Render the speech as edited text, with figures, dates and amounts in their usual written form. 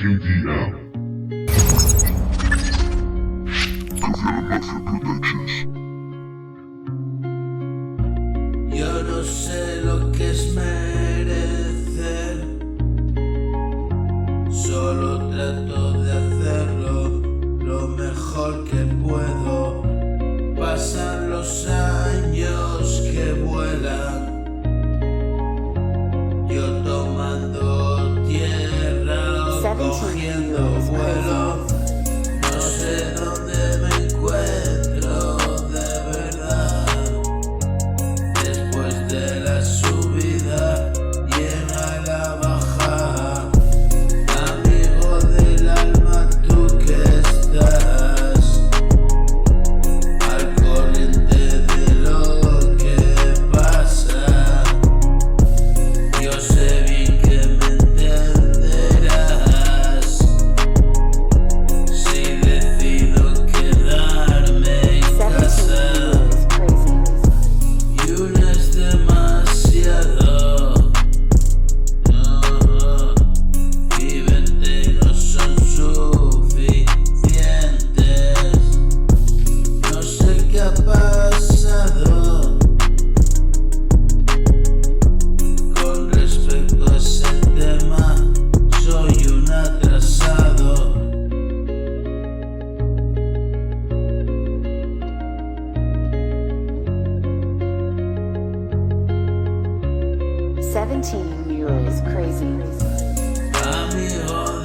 KDM. Confiar en Mafia Productions. Yo no sé lo que es merecer, solo trato de hacerlo lo mejor que puedo. Pasan los años que vuelan, yo tomando tierra o cogiendo vuelo. No sé dónde me encuentro de verdad, después de la subida llega la bajada. Amigo del alma, tú que estás al corriente de lo que pasa, yo sé bien que me entenderás si decido quedarme en casa. Y una es demasiado, y 20 no son suficientes. No sé qué ha pasado con respecto a ese tema, soy un atrasado. 17 euros, crazy. Amigo